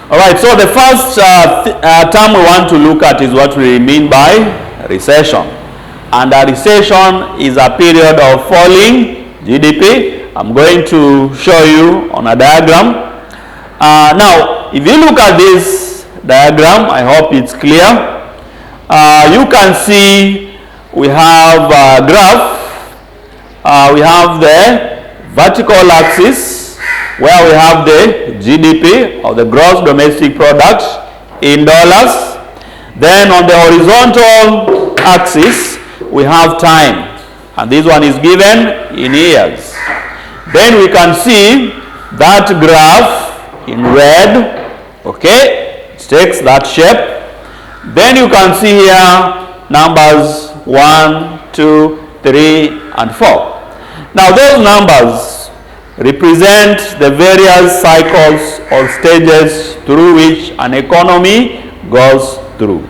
All right, so the first term we want to look at is what we mean by recession. And a recession is a period of falling GDP. I'm going to show you on a diagram. Now, if you look at this diagram, I hope it's clear. You can see we have a graph. We have the vertical axis where we have the GDP or the gross domestic product in dollars. Then on the horizontal axis, we have time. And this one is given in years. Then we can see that graph in red, okay, it takes that shape. Then you can see here numbers 1, 2, 3, and 4. Now those numbers represent the various cycles or stages through which an economy goes through.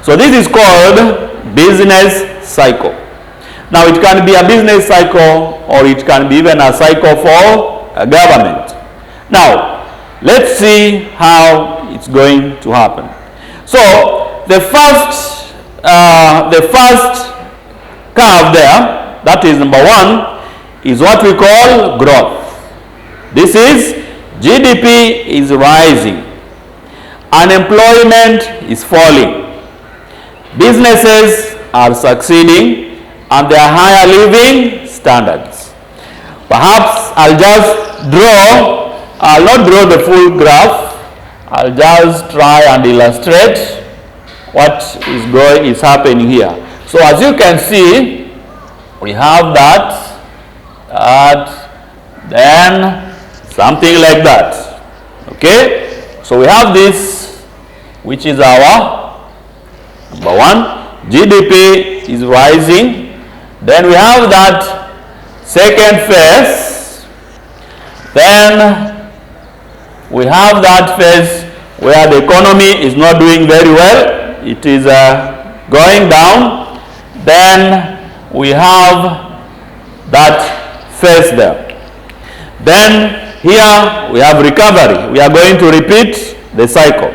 So this is called business cycle. Now it can be a business cycle or it can be even a cycle for a government. Now let's see how it's going to happen. So the first curve there, that is number 1, is what we call growth. This is GDP is rising, unemployment is falling, businesses are succeeding, and there are higher living standards. Perhaps I'll not draw the full graph. I'll just try and illustrate what is happening here. So as you can see, we have that, then something like that. Okay? So we have this, which is our number 1. GDP is rising. Then we have that second phase. Then we have that phase where the economy is not doing very well. It is going down. Then we have that phase there. Then here we have recovery. We are going to repeat the cycle.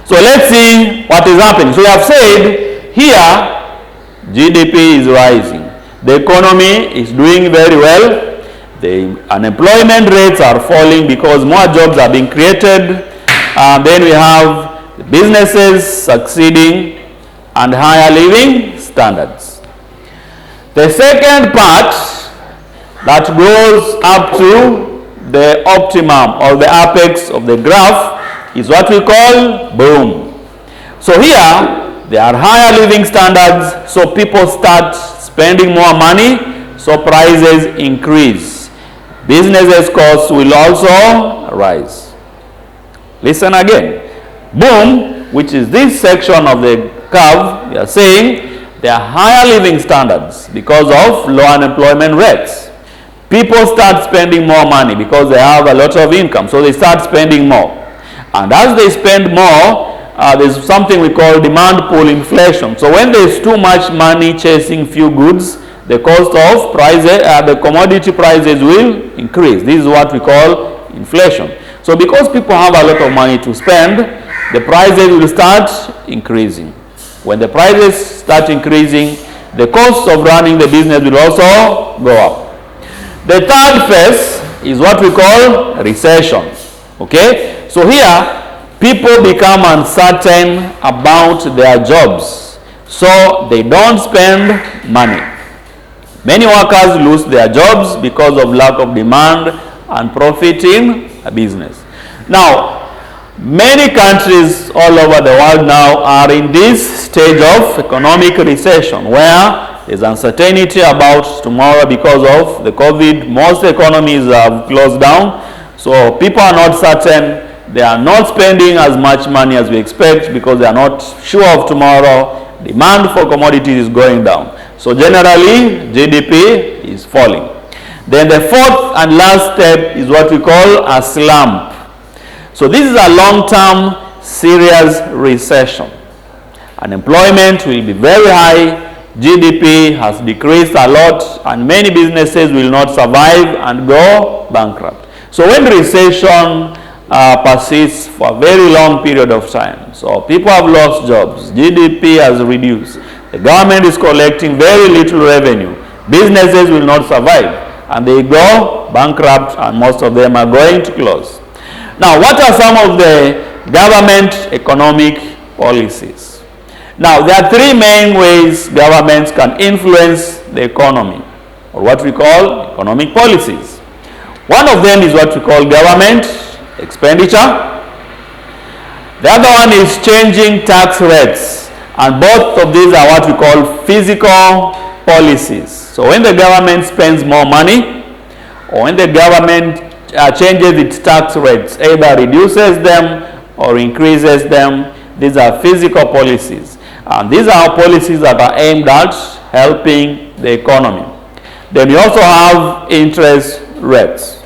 So let's see what is happening. So we have said here GDP is rising. The economy is doing very well. The unemployment rates are falling because more jobs are being created. Then we have the businesses succeeding and higher living standards. The second part that goes up to the optimum or the apex of the graph is what we call boom. So here there are higher living standards, so people start spending more money, so prices increase. Businesses costs will also rise. Listen again. Boom, which is this section of the curve, we are saying there are higher living standards because of low unemployment rates. People start spending more money because they have a lot of income, so they start spending more. And as they spend more, there's something we call demand pull inflation. So when there's too much money chasing few goods, the cost of prices, the commodity prices will increase. This is what we call inflation. So because people have a lot of money to spend, the prices will start increasing. When the prices start increasing, the cost of running the business will also go up. The third phase is what we call recession. Okay? So here, people become uncertain about their jobs. So they don't spend money. Many workers lose their jobs because of lack of demand and profit in a business. Now, many countries all over the world now are in this stage of economic recession where there's uncertainty about tomorrow because of the COVID. Most economies have closed down, so people are not certain. They are not spending as much money as we expect because they are not sure of tomorrow. Demand for commodities is going down. So generally, GDP is falling. Then the fourth and last step is what we call a slump. So this is a long-term serious recession. Unemployment will be very high, GDP has decreased a lot, and many businesses will not survive and go bankrupt. So when recession persists for a very long period of time. So people have lost jobs, GDP has reduced, the government is collecting very little revenue, businesses will not survive, and they go bankrupt, and most of them are going to close. Now, what are some of the government economic policies? Now, there are three main ways governments can influence the economy, or what we call economic policies. One of them is what we call government expenditure. The other one is changing tax rates, and both of these are what we call physical policies. So when the government spends more money, or when the government changes its tax rates, either reduces them or increases them, these are physical policies. And these are policies that are aimed at helping the economy. Then we also have interest rates.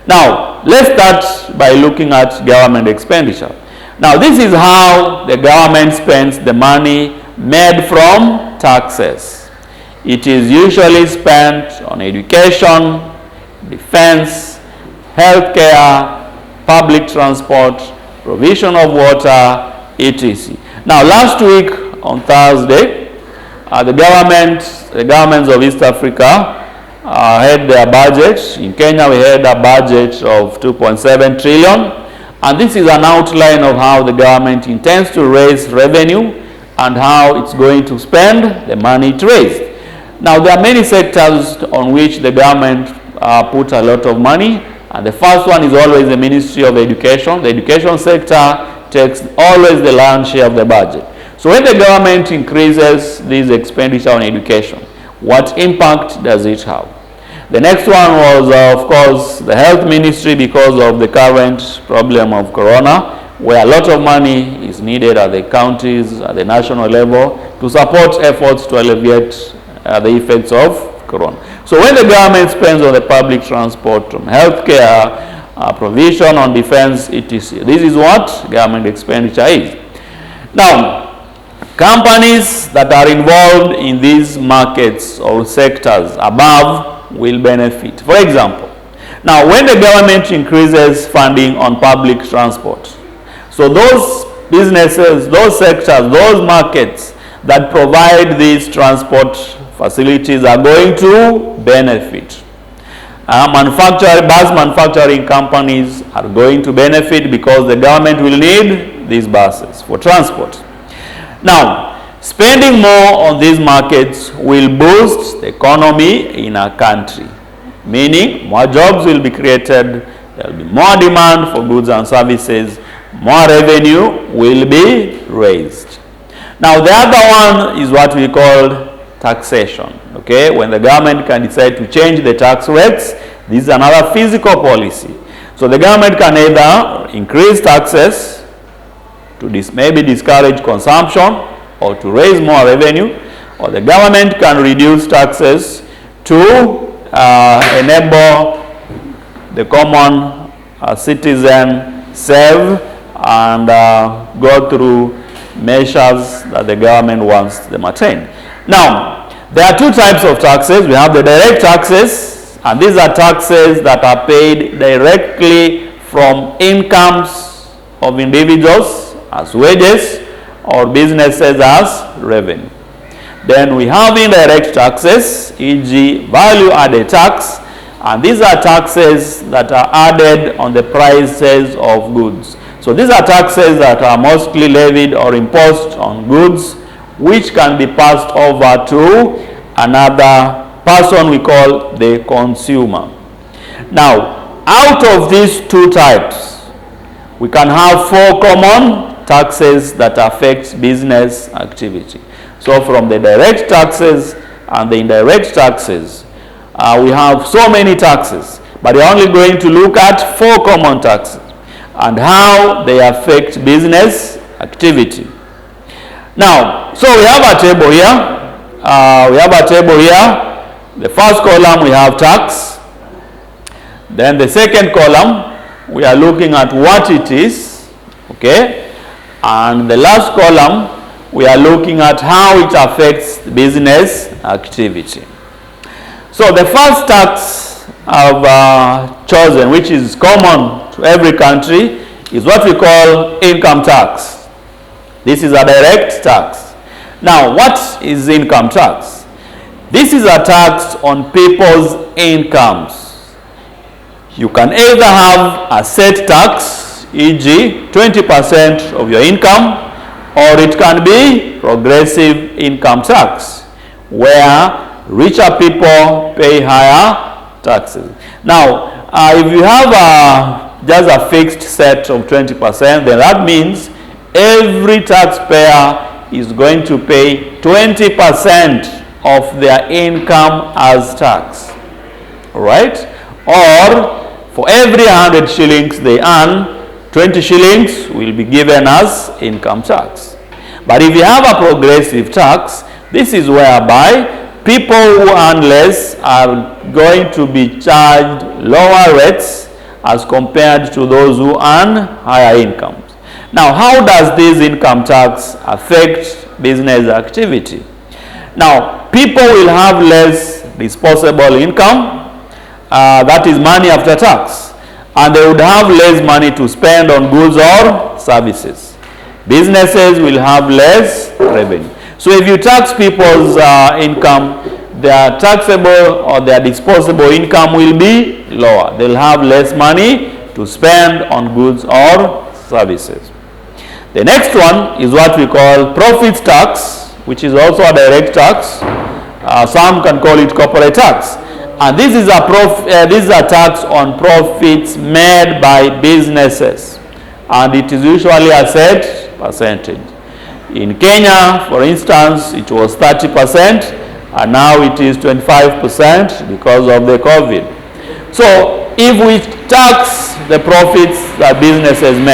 Now, let's start by looking at government expenditure. Now, this is how the government spends the money made from taxes. It is usually spent on education, defense, healthcare, public transport, provision of water, etc. Now, last week on Thursday, the governments of East Africa had their budget. In Kenya, we had a budget of 2.7 trillion. And this is an outline of how the government intends to raise revenue and how it's going to spend the money it raised. Now, there are many sectors on which the government put a lot of money. And the first one is always the Ministry of Education. The education sector takes always the lion's share of the budget. So when the government increases this expenditure on education, what impact does it have? The next one was, of course, the health ministry, because of the current problem of corona, where a lot of money is needed at the counties, at the national level, to support efforts to alleviate the effects of corona. So when the government spends on the public transport, on healthcare, provision on defense, etc., this is what government expenditure is. Now, companies that are involved in these markets or sectors above will benefit. For example, now when the government increases funding on public transport, so those businesses, those sectors, those markets that provide these transport facilities are going to benefit. Bus manufacturing companies are going to benefit because the government will need these buses for transport. Now, spending more on these markets will boost the economy in a country, meaning more jobs will be created, there will be more demand for goods and services, more revenue will be raised. Now, the other one is what we call taxation. Okay, when the government can decide to change the tax rates, this is another physical policy. So the government can either increase taxes to maybe discourage consumption or to raise more revenue, or the government can reduce taxes to enable the common citizen save and go through measures that the government wants them attained. Now, there are two types of taxes. We have the direct taxes, and these are taxes that are paid directly from incomes of individuals as wages or businesses as revenue. Then we have indirect taxes, e.g. value-added tax, and these are taxes that are added on the prices of goods. So these are taxes that are mostly levied or imposed on goods which can be passed over to another person we call the consumer. Now, out of these two types, we can have four common taxes that affect business activity. So from the direct taxes and the indirect taxes, we have so many taxes, but we're only going to look at four common taxes and how they affect business activity. Now, so we have a table here. The first column we have tax. Then the second column we are looking at what it is. Okay. And the last column we are looking at how it affects business activity. So the first tax I've chosen, which is common to to every country is what we call income tax. This is a direct tax. Now, what is income tax? This is a tax on people's incomes. You can either have a set tax, e.g. 20% of your income, or it can be progressive income tax, where richer people pay higher taxes. Now, if you have just a fixed set of 20%, then that means every taxpayer is going to pay 20% of their income as tax. All right? Or for every 100 shillings they earn, 20 shillings will be given as income tax. But if you have a progressive tax, this is whereby people who earn less are going to be charged lower rates as compared to those who earn higher incomes. Now, how does this income tax affect business activity? Now, people will have less disposable income, that is money after tax, and they would have less money to spend on goods or services. Businesses will have less revenue. So if you tax people's income, their taxable or their disposable income will be lower. They'll have less money to spend on goods or services. The next one is what we call profits tax, which is also a direct tax. Some can call it corporate tax. And this is a tax on profits made by businesses. And it is usually a set percentage. In Kenya, for instance, it was 30%, and now it is 25% because of the COVID. So, if we tax the profits that businesses make,